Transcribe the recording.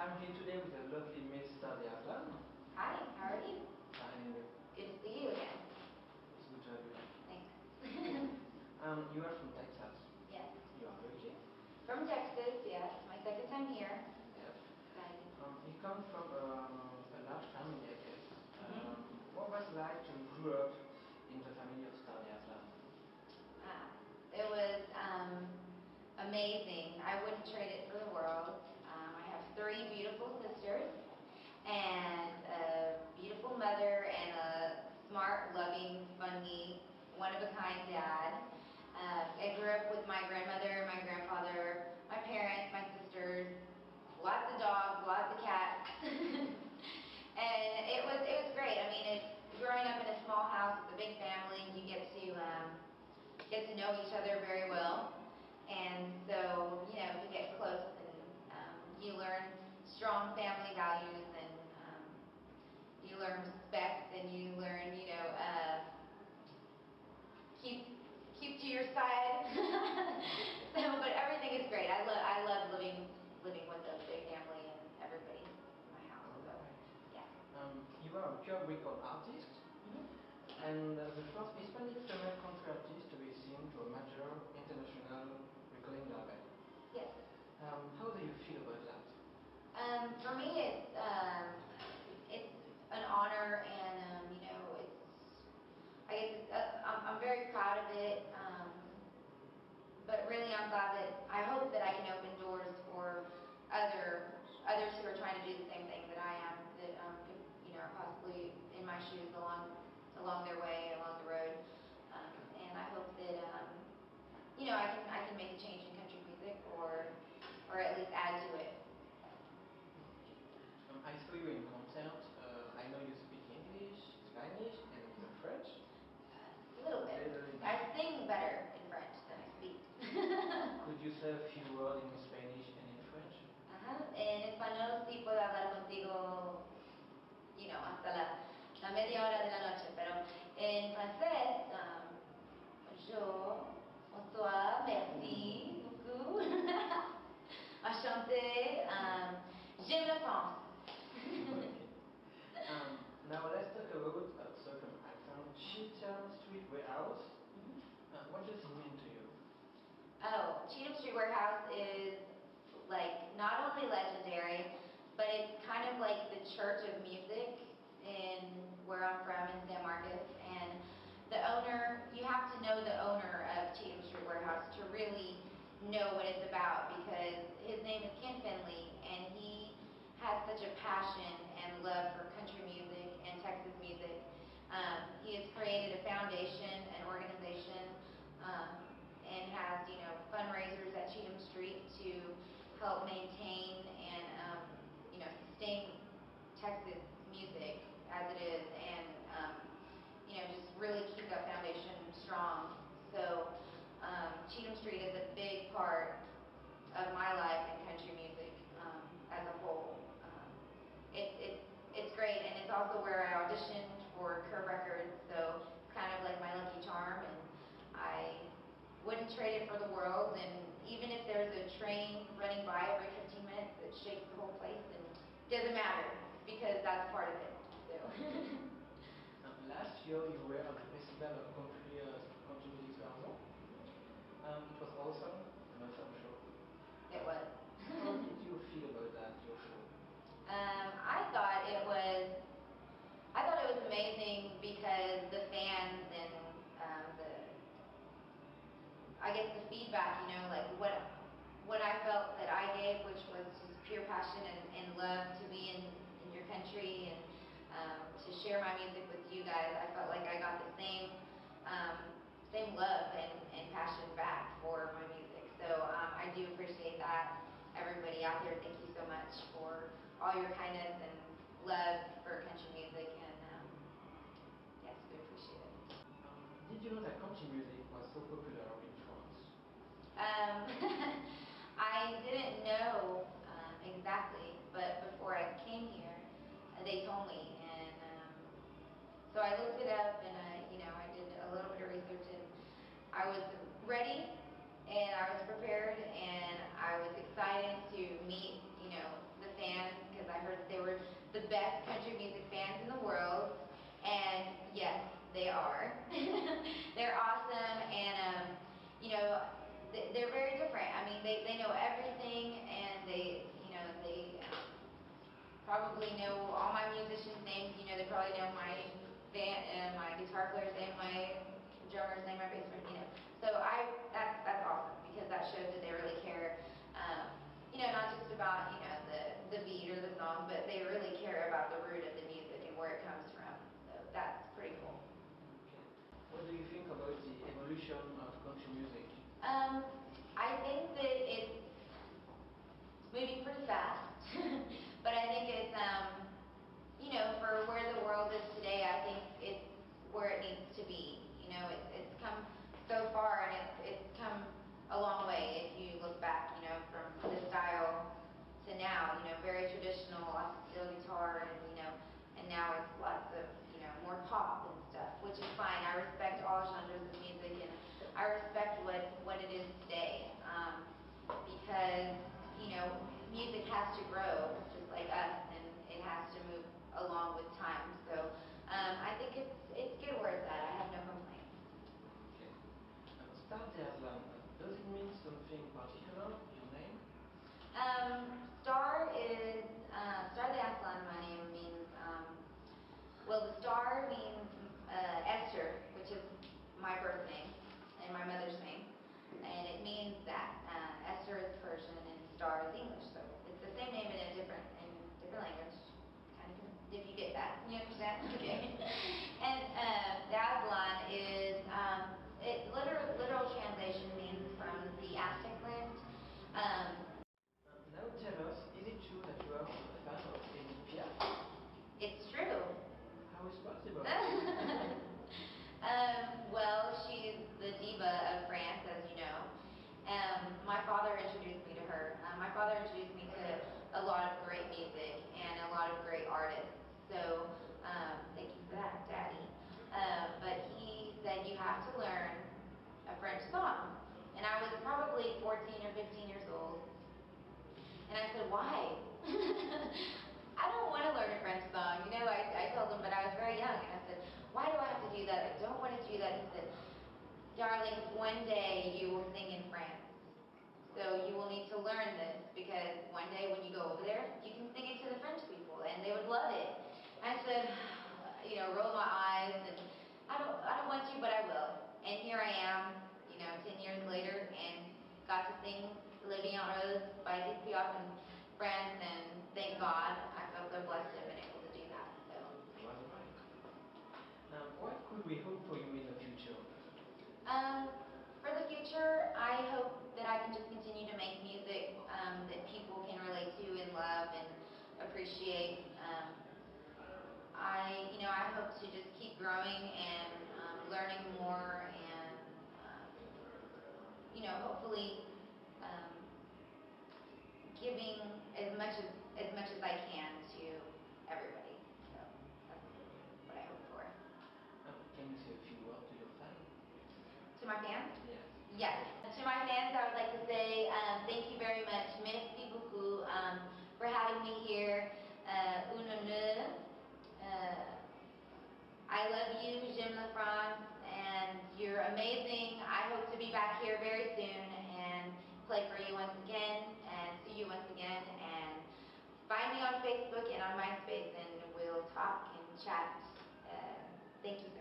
I'm here today with the lovely Miss Sar De Azlan. Hi, how are you? Fine, and you? Good to see you again. It's good to have you. Thanks. You are from Texas. Yes. You are Virgin? From Texas, yes. My second time here. Yes. Excited. You come from a large family, I guess. What was it like to grow up in the family of Sar De Azlan? It was amazing. I wouldn't trade it for the world. I have 3 beautiful sisters and a beautiful mother and a smart, loving, funny, one-of-a-kind dad. I grew up with my grandmother, my grandfather, my parents, my sisters, lots of dogs, lots of cats. And it was great. I mean, growing up in a small house with a big family, you get to know each other very well. And so, you know, you get close and you learn strong family values, and you learn respect, and you learn, you know, keep to your side. So, but everything is great. I love living with a big family and everybody in my house. So, yeah. You are a pure record artist, and the first Hispanic female country artist to be signed to a major international recording label. Yes. How do you feel about that? For me, it's an honor, and you know, I'm very proud of it. But really, I'm glad that I hope that I can open doors for others who are trying to do the same thing that I am, that could, you know, are possibly in my shoes along their way, along the road. And I hope that you know, I can make a change in country music, or at least add to it. I saw you in concert. I know you speak English, Spanish, and even French. A little bit. I sing better in French than I speak. Could you say a few words in Spanish and in French? En español sí puedo hablar contigo, you know, hasta la media hora de la noche, pero en francés, bonsoir, merci beaucoup, enchanté, j'aime la France. Now let's talk about a certain accent, Cheetham Street Warehouse. What does it mean to you? Oh, Cheetham Street Warehouse is like not only legendary, but it's kind of like the church of music in where I'm from, in San Marcos. And the owner, you have to know the owner of Cheetham Street Warehouse to really know what it's about, because his name is Ken Finley, and he has such a passion and love for country music and Texas music. He has created a foundation, an organization, and has, you know, fundraisers at Cheetham Street to help maintain and you know, sustain Texas music as it is, and you know, just really keep that foundation strong. So Cheetham Street is a big part of my life in country music as a whole. It's great, and it's also where I auditioned for Curb Records, so it's kind of like my lucky charm, and I wouldn't trade it for the world. And even if there's a train running by every 15 minutes that shakes the whole place, and it doesn't matter, because that's part of it. So. Last year you were at the Festival of Country Music Sar De Azlan. It was awesome, an awesome show. It was. How did you feel about that, your show? I thought it was amazing, because the fans and I guess the feedback, you know, like what I felt that I gave, which was just pure passion and love to be in your country, and to share my music with you guys. I felt like I got the same love and passion back for my music. So I do appreciate that. Everybody out there, thank you so much for all your kindness and love for country music, and yes, we appreciate it. Did you know that country music was so popular in France? I didn't know exactly, but before I came here, they told me, and so I looked it up, and you know, I did a little bit of research, and I was ready, and I was prepared, and I was excited to meet, you know, the fans guitar player's name my drummer's name, my bass player, So that's awesome because that shows that they really care. Not just about the beat or the song, but they really care about the root of the music and where it comes from. So that's pretty cool. What do you think about the evolution of country music? I think that it's moving pretty fast, but I think it's for where the world is today, I think it's where it needs to be. It's come so far and it's come a long way if you look back, from the style to now, very traditional, lots of steel guitar and now it's lots of, more pop and stuff, which is fine. I respect all genres of music and I respect what it is today, because, music has to grow just like us and it has to move along with time. So I think it's good where it's at. I have no complaints. Okay. Sar De Azlan, does it mean something particular, your name? Sar De Azlan, my name means, the star means Esther, which is my birth name and my mother's name. And it means that Esther is Persian and star is English. So it's the same name in a different language. Kind of, if you get that. You understand? Okay. And Azlan is, literal translation means from the Aztec land. Now tell us, is it true that you are a fan of Edith Piaf? It's true. How is possible? She's the diva of France, as you know. My father introduced me to her. My father introduced me to a lot of great music and a lot of great artists. So, thank you for that, Daddy. But he said you have to learn a French song. And I was probably 14 or 15 years old. And I said, why? I don't want to learn a French song. I told him, but I was very young. And I said, why do I have to do that? I don't want to do that. He said, darling, one day you will sing in France. So you will need to learn this because one day when you go over there, you can sing it to the French people and they would love it. I said, roll my eyes and I don't want to, but I will. And here I am, 10 years later and got to sing Living on Rose by Edith Piaf in France, and thank God I felt so blessed to have been able to do that. So. What could we hope for you in the future? For the future, I hope that I can just continue to make music that people can relate to and love and appreciate. I hope to just keep growing and learning more and hopefully giving as much as I can to everybody. So that's what I hope for. Can you say a few words to your fans? To my fans? Yes. Yes. To my fans, I would like to say thank you very much. Merci beaucoup for having me here. Un honneur. I love you, j'aime la France, and you're amazing. I hope to be back here very soon and play for you once again and see you once again. And find me on Facebook and on MySpace, and we'll talk and chat. Thank you so much.